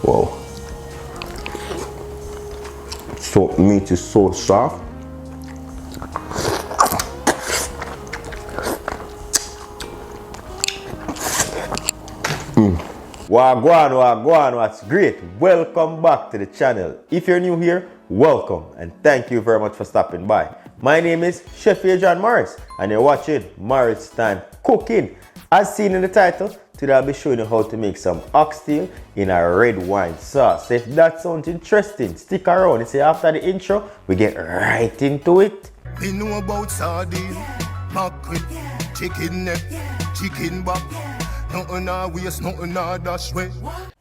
Wow. So meat is so soft. Wagwan, wagwan, what's great? Welcome back to the channel. If you're new here, welcome and thank you very much for stopping by. My name is Chef John Morris and you're watching Morris Time Cooking. As seen in the title, today I'll be showing you how to make some oxtail in a red wine sauce. So if that sounds interesting, stick around. You see, after the intro, we get right into it. We know about sardine, mackerel, chicken neck, chicken back. Nothing our waste, nothing our dash way.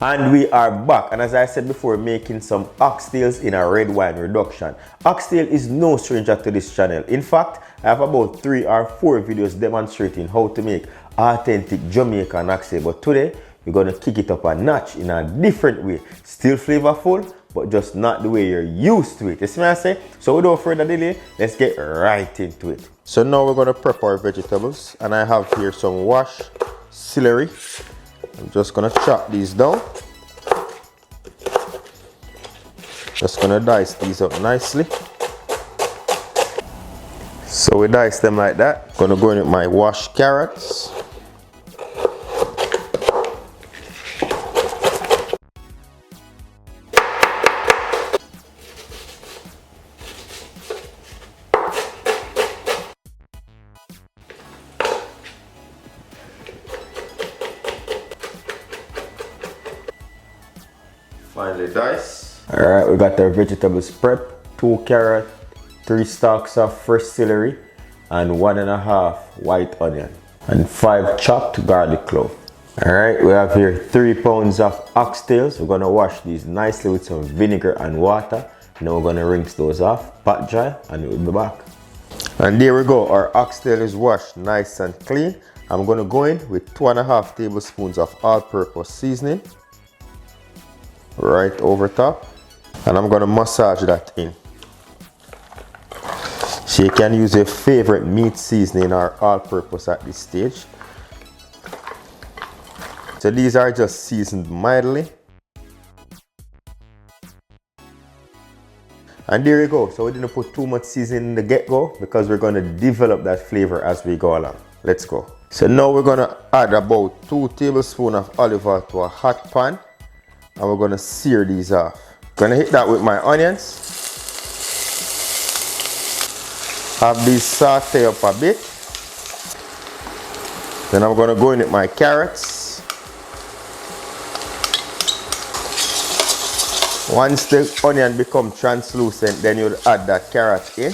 And we are back, and as I said before, making some oxtails in a red wine reduction. Oxtail is no stranger to this channel. In fact, I have about 3 or 4 videos demonstrating how to make authentic Jamaican oxtail. But today, we're gonna kick it up a notch in a different way. Still flavorful, but just not the way you're used to it. You see what I say? So without further delay, let's get right into it. So now we're gonna prep our vegetables, and I have here some washed celery. I'm just gonna chop these down. Just gonna dice these up nicely. So we dice them like that. Gonna go in with my washed carrots. Finely dice. Alright, we got our vegetables prepped. 2 carrots, 3 stalks of fresh celery, and 1.5 white onion, and 5 chopped garlic clove. Alright, we have here 3 pounds of oxtails. We're gonna wash these nicely with some vinegar and water. Now we're gonna rinse those off, pat dry, and we'll be back. And there we go, our oxtail is washed nice and clean. I'm gonna go in with 2.5 tablespoons of all-purpose seasoning right over top, and I'm gonna massage that in. So you can use your favorite meat seasoning or all-purpose at this stage. So these are just seasoned mildly. And there you go. So we didn't put too much seasoning in the get-go because we're gonna develop that flavor as we go along. Let's go. So now we're gonna add about 2 tablespoons of olive oil to a hot pan, and we're gonna sear these off. Gonna hit that with my onions. Have these saute up a bit. Then I'm gonna go in with my carrots. Once the onion become translucent, then you'll add that carrot in.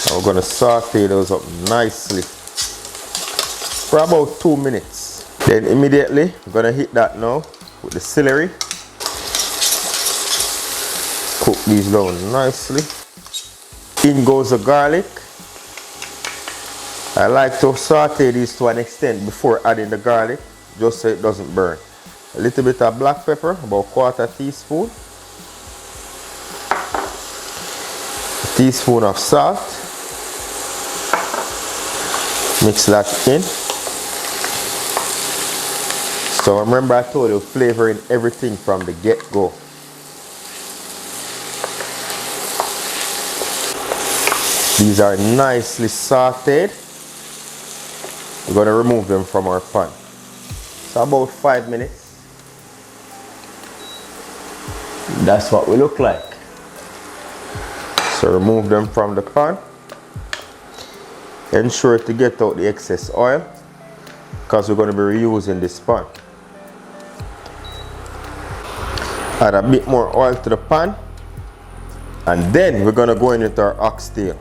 And we're gonna saute those up nicely for about 2 minutes. Then immediately, we're gonna hit that now with the celery. Cook these down nicely. In goes the garlic. I like to saute these to an extent before adding the garlic, just so it doesn't burn. A little bit of black pepper, about 1/4 teaspoon. A teaspoon of salt. Mix that in. So remember, I told you, flavoring everything from the get-go. These are nicely sauteed. We're going to remove them from our pan. So about 5 minutes. That's what we look like. So remove them from the pan. Ensure to get out the excess oil, because we're going to be reusing this pan. Add a bit more oil to the pan, and then we're going to go in with our oxtail.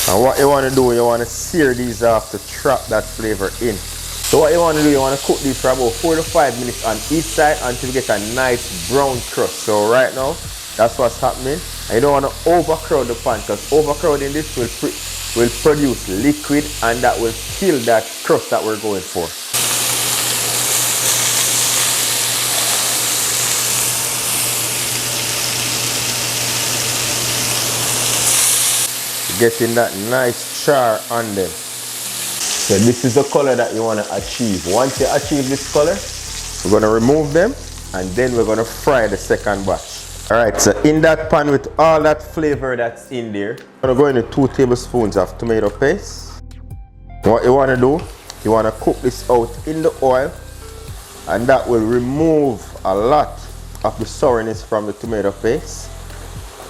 And what you want to do, you want to sear these off to trap that flavor in. So what you want to do, you want to cook these for about 4 to 5 minutes on each side until you get a nice brown crust. So right now, that's what's happening. And you don't want to overcrowd the pan, because overcrowding this will produce liquid, and that will kill that crust that we're going for. getting that nice char on them. So this is the color that you want to achieve. Once you achieve this color, we're going to remove them and then we're going to fry the second batch. Alright, so in that pan with all that flavor that's in there, I'm going to go into 2 tablespoons of tomato paste. What you want to do, you want to cook this out in the oil, and that will remove a lot of the sourness from the tomato paste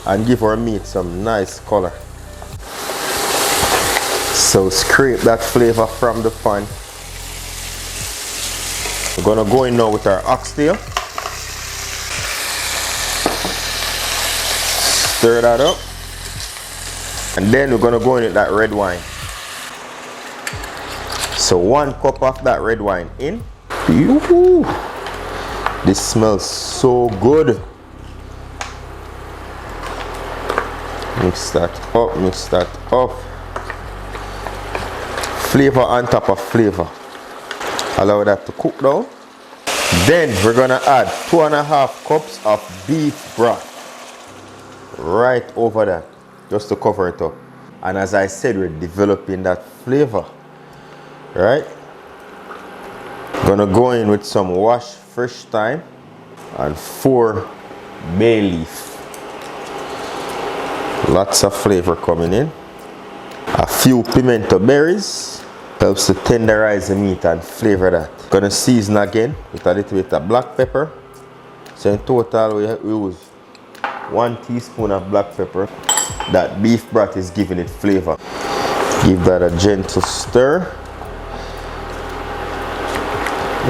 and give our meat some nice color. So scrape that flavor from the pan. We're gonna go in now with our oxtail. Stir that up. And then we're gonna go in with that red wine. So 1 cup of that red wine in. Yoo-hoo. This smells so good. Mix that up, mix that up. Flavor on top of flavor. Allow that to cook down. Then we're gonna add 2.5 cups of beef broth right over that, just to cover it up. And as I said, we're developing that flavor, right? Gonna go in with some washed fresh thyme and 4 bay leaf. Lots of flavor coming in. A few pimento berries. Helps to tenderize the meat and flavor that. Gonna season again with a little bit of black pepper. So in total we use 1 teaspoon of black pepper. That beef broth is giving it flavor. Give that a gentle stir.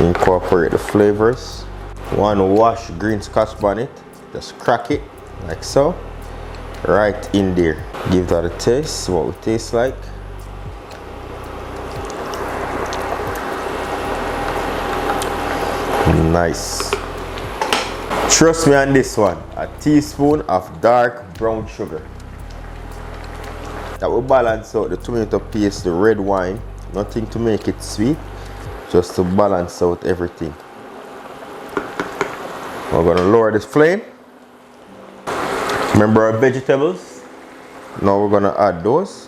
Incorporate the flavors. 1 washed green scotch bonnet. Just crack it like so. Right in there. Give that a taste. See what it tastes like. Nice. Trust me on this one. A teaspoon of dark brown sugar. That will balance out the tomato paste, the red wine. Nothing to make it sweet, just to balance out everything. We're gonna lower this flame. Remember our vegetables? Now we're gonna add those.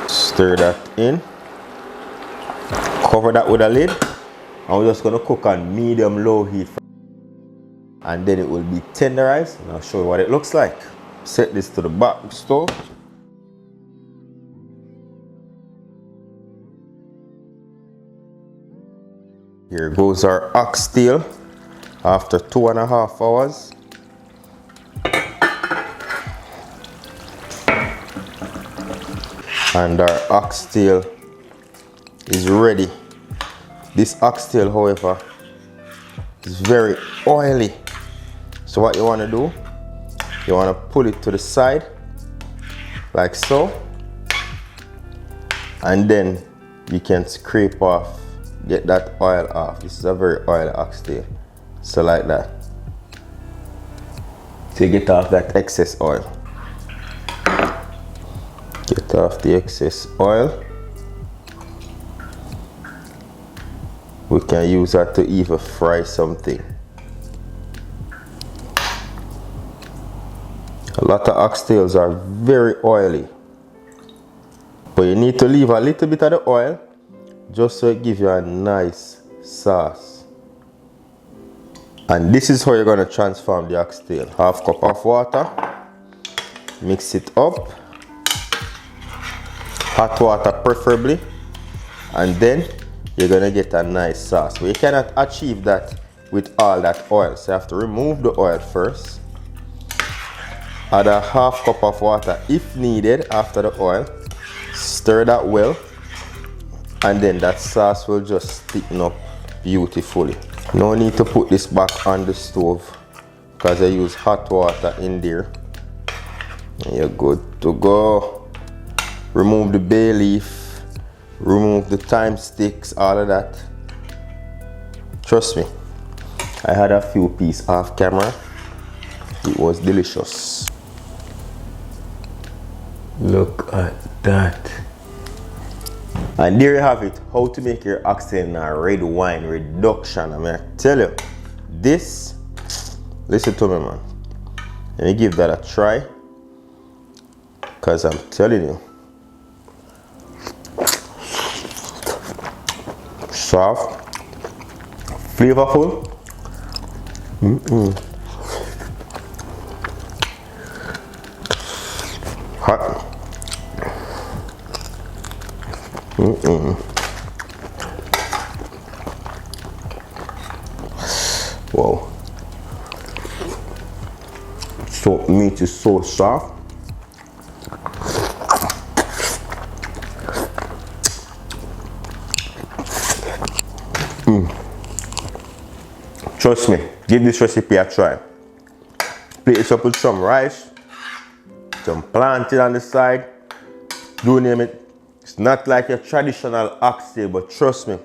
Stir that in. Cover that with a lid. And we're just gonna cook on medium-low heat. And then it will be tenderized. And I'll show you what it looks like. Set this to the back of the stove. Here goes our oxtail after 2.5 hours. And our oxtail is ready. This oxtail, however, is very oily. So what you want to do, you want to pull it to the side like so, and then you can scrape off, get that oil off. This is a very oily oxtail. So like that. So you get off that excess oil. Get off the excess oil. We can use that to even fry something. A lot of oxtails are very oily, but you need to leave a little bit of the oil just so it gives you a nice sauce. And this is how you're going to transform the oxtail. 1/2 cup of water, mix it up, hot water preferably, and then you're going to get a nice sauce. But you cannot achieve that with all that oil, so you have to remove the oil first. Add a 1/2 cup of water if needed after the oil. Stir that well, and then that sauce will just thicken up beautifully. No need to put this back on the stove because I use hot water in there. And you're good to go. Remove the bay leaf, remove the thyme sticks, all of that. Trust me, I had a few pieces off camera. It was delicious. Look at that. And there you have it, how to make your oxtail in a red wine reduction. I mean, I tell you, this, listen to me, man. Let me give that a try. Because I'm telling you, soft, flavorful. Hot. Wow. So meat is so soft. Trust me, give this recipe a try. Plate it up with some rice, some plantain on the side. You name it. It's not like your traditional oxtail, but trust me,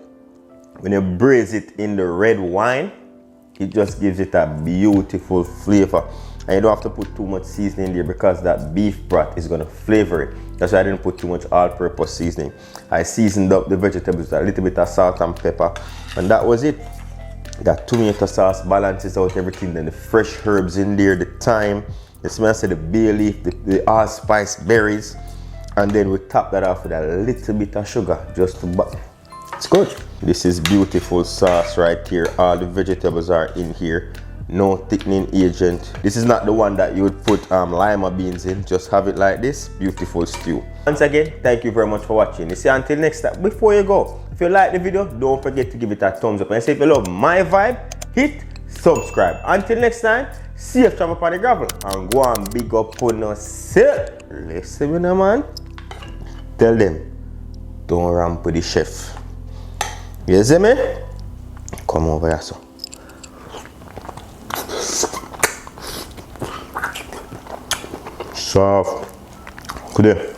when you braise it in the red wine, it just gives it a beautiful flavor. And you don't have to put too much seasoning there because that beef broth is going to flavor it. That's why I didn't put too much all-purpose seasoning. I seasoned up the vegetables with a little bit of salt and pepper, and that was it. That tomato sauce balances out everything. Then the fresh herbs in there, the thyme, the smell of the bay leaf, the allspice berries, and then we top that off with a little bit of sugar just to it's good. This is beautiful sauce right here. All the vegetables are in here. No thickening agent. This is not the one that you would put lima beans in. Just have it like this. Beautiful stew. Once again, thank you very much for watching. You see, until next time, before you go, if you like the video, don't forget to give it a thumbs up. And say if you love my vibe, hit subscribe. Until next time, safe travel upon the gravel. And go and big up on yourself. Listen, man. Tell them, don't ramp with the chef. You see me? Come over here, so. Soft. Good.